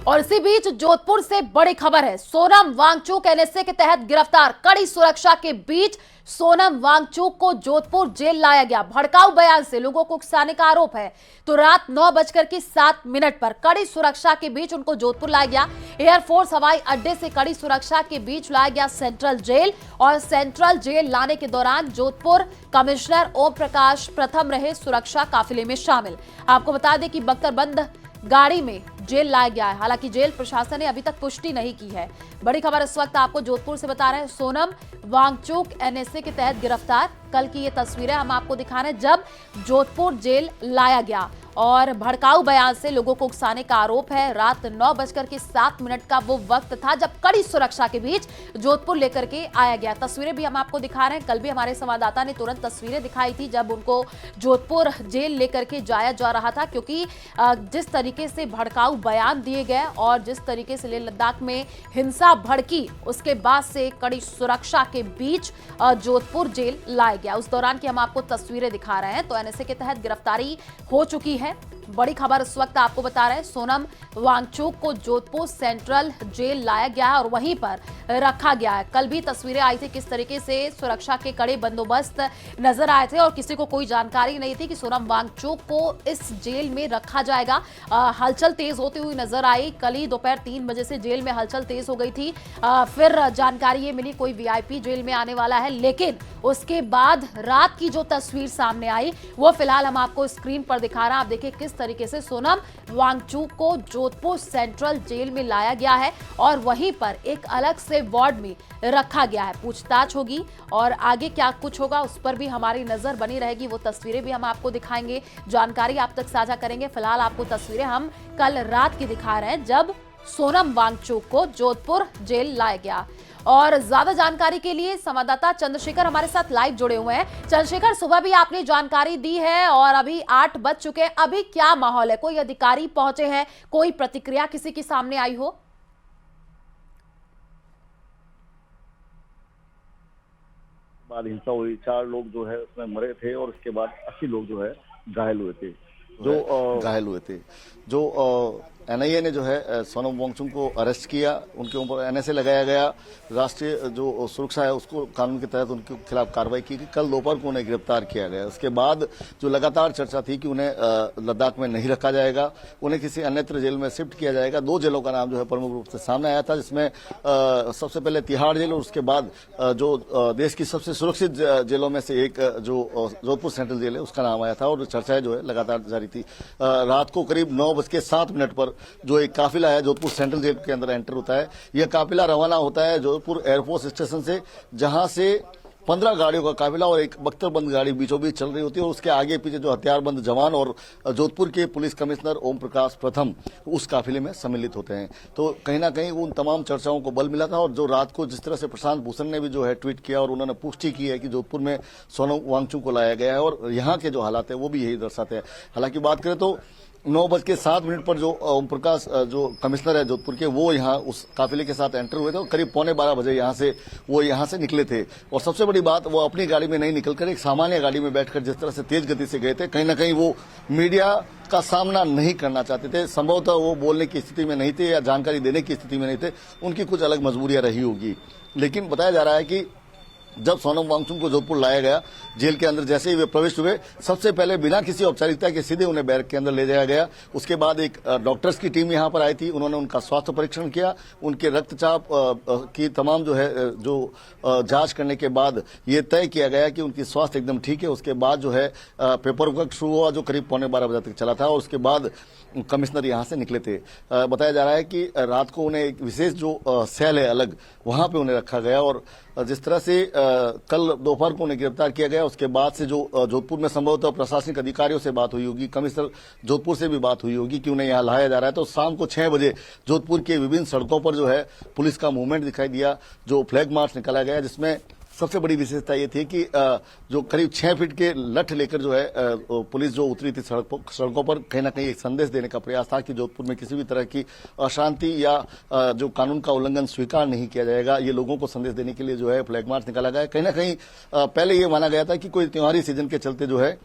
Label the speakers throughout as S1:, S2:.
S1: और इसी बीच जोधपुर से बड़ी खबर है। सोनम वांगचुक एनएसए के तहत गिरफ्तार। कड़ी सुरक्षा के बीच सोनम वांगचुक को जोधपुर जेल लाया गया। भड़काऊ बयान से लोगों को उकसाने का आरोप है। तो रात 9:07 पर कड़ी सुरक्षा के बीच उनको जोधपुर लाया गया। एयरफोर्स हवाई अड्डे से कड़ी सुरक्षा के बीच लाया गया सेंट्रल जेल। और सेंट्रल जेल लाने के दौरान जोधपुर कमिश्नर ओम प्रकाश प्रथम रहे सुरक्षा काफिले में शामिल। आपको बता दें कि बख्तरबंद गाड़ी में जेल लाया गया है। हालांकि जेल प्रशासन ने अभी तक पुष्टि नहीं की है। बड़ी खबर इस वक्त आपको जोधपुर से बता रहे हैं। सोनम वांगचुक एनएसए के तहत गिरफ्तार। कल की ये तस्वीरें हम आपको दिखा रहे हैं जब जोधपुर जेल लाया गया। और भड़काऊ बयान से लोगों को उकसाने का आरोप है। रात 9:07 का वो वक्त था जब कड़ी सुरक्षा के बीच जोधपुर लेकर के आया गया। तस्वीरें भी हम आपको दिखा रहे हैं। कल भी हमारे संवाददाता ने तुरंत तस्वीरें दिखाई थी जब उनको जोधपुर जेल लेकर के जाया जा रहा था, क्योंकि जिस तरीके से भड़काऊ बयान दिए गए और जिस तरीके से लेह लद्दाख में हिंसा भड़की, उसके बाद से कड़ी सुरक्षा के बीच जोधपुर जेल लाया गया। उस दौरान की हम आपको तस्वीरें दिखा रहे हैं। तो एनएसए के तहत गिरफ्तारी हो चुकी है। बड़ी खबर इस वक्त आपको बता रहे हैं। सोनम वांगचुक को जोधपुर सेंट्रल जेल लाया गया है और वहीं पर रखा गया है। कल भी तस्वीरें आई थी किस तरीके से सुरक्षा के कड़े बंदोबस्त नजर आए थे और किसी को कोई जानकारी नहीं थी कि सोनम वांगचुक को इस जेल में रखा जाएगा। हलचल तेज होती हुई नजर आई। कल ही दोपहर 3 बजे से जेल में हलचल तेज हो गई थी। फिर जानकारी ये मिली कोई वीआईपी जेल में आने वाला है, लेकिन उसके बाद रात की जो तस्वीर सामने आई वो फिलहाल हम आपको स्क्रीन पर दिखा रहे हैं। आप देखिए किस तरीके से सोनम वांगचुक को जोधपुर सेंट्रल जेल में लाया गया है और वहीं पर एक अलग से वार्ड में रखा गया है। पूछताछ होगी और आगे क्या कुछ होगा उस पर भी हमारी नजर बनी रहेगी। वो तस्वीरें भी हम आपको दिखाएंगे, जानकारी आप तक साझा करेंगे। फिलहाल आपको तस्वीरें हम कल रात की दिखा रहे हैं जब सोनम वांगचुक को जोधपुर जेल लाया गया। और ज्यादा जानकारी के लिए संवाददाता चंद्रशेखर हमारे साथ लाइव जुड़े हुए हैं। चंद्रशेखर, सुबह भी आपने जानकारी दी है और अभी 8 बज चुके हैं। अभी क्या माहौल है? कोई अधिकारी पहुंचे हैं? कोई प्रतिक्रिया किसी की सामने आई हो?
S2: बाद हिंसा हुई, 4 लोग जो है उसमें मरे थे और उसके बाद 80 लोग जो है घायल हुए थे। जो एनआईए ने जो है सोनम वांगचुक को अरेस्ट किया, उनके ऊपर एनएसए लगाया गया। राष्ट्रीय जो सुरक्षा है उसको कानून के तहत उनके खिलाफ कार्रवाई की गई। कल दोपहर को उन्हें गिरफ्तार किया गया। उसके बाद जो लगातार चर्चा थी कि उन्हें लद्दाख में नहीं रखा जाएगा, उन्हें किसी अन्यत्र जेल में शिफ्ट किया जाएगा। 2 जेलों का नाम जो है प्रमुख रूप से सामने आया था, जिसमें सबसे पहले तिहाड़ जेल और उसके बाद जो देश की सबसे सुरक्षित जेलों में से एक जो जोधपुर सेंट्रल जेल है उसका नाम आया था। और चर्चाएं जो है लगातार जारी थी। रात को करीब 9:07 पर जो एक काफिला है जोधपुर सेंट्रल जेल के अंदर एंटर होता है। यह काफिला रवाना होता है जोधपुर एयरफोर्स स्टेशन से, जहां से 15 गाड़ियों का काफिला और एक बख्तरबंद गाड़ी बीचों बीच चल रही होती है। और उसके आगे पीछे जो हथियारबंद जवान और जोधपुर के पुलिस कमिश्नर ओम प्रकाश प्रथम उस काफिले में सम्मिलित होते हैं। तो कहीं ना कहीं उन तमाम चर्चाओं को बल मिला था। और जो रात को जिस तरह से प्रशांत भूषण ने भी जो है ट्वीट किया और उन्होंने पुष्टि की है कि जोधपुर में सोनम वांगचुक को लाया गया है और यहाँ के जो हालात है वो भी यही दर्शाते हैं। हालांकि बात करें तो 9:07 पर जो ओम प्रकाश जो कमिश्नर है जोधपुर के, वो यहाँ उस काफिले के साथ एंटर हुए थे और करीब 12:15 बजे यहाँ से निकले थे। और सबसे बड़ी बात, वो अपनी गाड़ी में नहीं निकलकर एक सामान्य गाड़ी में बैठकर जिस तरह से तेज गति से गए थे, कहीं ना कहीं वो मीडिया का सामना नहीं करना चाहते थे। संभवतः वो बोलने की स्थिति में नहीं थे या जानकारी देने की स्थिति में नहीं थे। उनकी कुछ अलग मजबूरियां रही होगी। लेकिन बताया जा रहा है कि जब सोनम वांगचुक को जोधपुर लाया गया, जेल के अंदर जैसे ही वे प्रविष्ट हुए, सबसे पहले बिना किसी औपचारिकता के सीधे उन्हें बैरक के अंदर ले जाया गया। उसके बाद एक डॉक्टर्स की टीम यहां पर आई थी। उन्होंने उनका स्वास्थ्य परीक्षण किया। उनके रक्तचाप की तमाम जो है जांच करने के बाद ये तय किया गया कि उनकी स्वास्थ्य एकदम ठीक है। उसके बाद जो है पेपर वर्क शुरू हुआ जो करीब 12:15 बजे तक चला था और उसके बाद कमिश्नर यहां से निकले थे। बताया जा रहा है कि रात को उन्हें एक विशेष जो सेल है अलग, वहां पे उन्हें रखा गया। और जिस तरह से कल दोपहर को उन्हें गिरफ्तार किया गया, उसके बाद से जो जोधपुर में संभवतः प्रशासनिक अधिकारियों से बात हुई होगी, कमिश्नर जोधपुर से भी बात हुई होगी कि उन्हें यहां लाया जा रहा है। तो शाम को 6 बजे जोधपुर के विभिन्न सड़कों पर जो है पुलिस का मूवमेंट दिखाई दिया, जो फ्लैग मार्च निकाला गया, जिसमें सबसे बड़ी विशेषता ये थी कि जो करीब 6 फीट के लठ लेकर जो है पुलिस जो उतरी थी सड़कों पर, कहीं ना कहीं एक संदेश देने का प्रयास था कि जोधपुर में किसी भी तरह की अशांति या जो कानून का उल्लंघन स्वीकार नहीं किया जाएगा। ये लोगों को संदेश देने के लिए जो है फ्लैग मार्च निकाला गया। कहीं ना कहीं पहले ये माना गया था कि कोई त्योहारी सीजन के चलते जो है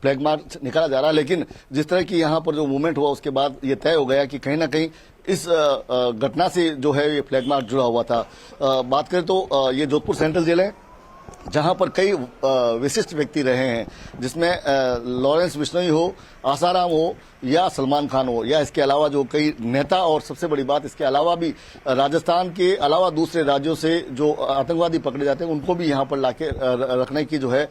S2: फ्लैग मार्च निकाला जा रहा है, लेकिन जिस तरह की यहाँ पर जो मूवमेंट हुआ उसके बाद ये तय हो गया कि कहीं ना कहीं इस घटना से जो है ये फ्लैग मार्च जुड़ा हुआ था। बात करें तो ये जोधपुर सेंट्रल जेल है, जहां पर कई विशिष्ट व्यक्ति रहे हैं, जिसमें लॉरेंस बिश्नोई हो, आसाराम हो या सलमान खान हो, या इसके अलावा जो कई नेता, और सबसे बड़ी बात इसके अलावा भी राजस्थान के अलावा दूसरे राज्यों से जो आतंकवादी पकड़े जाते हैं उनको भी यहां पर लाके रखने की जो है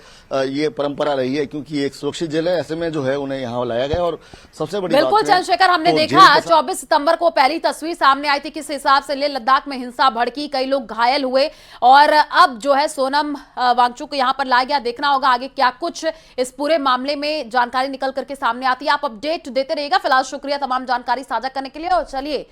S2: ये परंपरा रही है, क्योंकि ये एक सुरक्षित जेल है। ऐसे में जो है उन्हें यहां लाया गया। और सबसे बड़ी
S1: बिल्कुल
S2: बात है,
S1: चंद्रशेखर, हमने
S2: तो
S1: देखा
S2: जेल
S1: 24 सितंबर को पहली तस्वीर सामने आई थी किस हिसाब से लेह लद्दाख में हिंसा भड़की, कई लोग घायल हुए, और अब जो है सोनम वांगचुक को यहां पर लाया गया। देखना होगा आगे क्या कुछ इस पूरे मामले में जानकारी निकल करके सामने आती है। आप अपडेट देते रहिएगा। फिलहाल शुक्रिया तमाम जानकारी साझा करने के लिए, और चलिए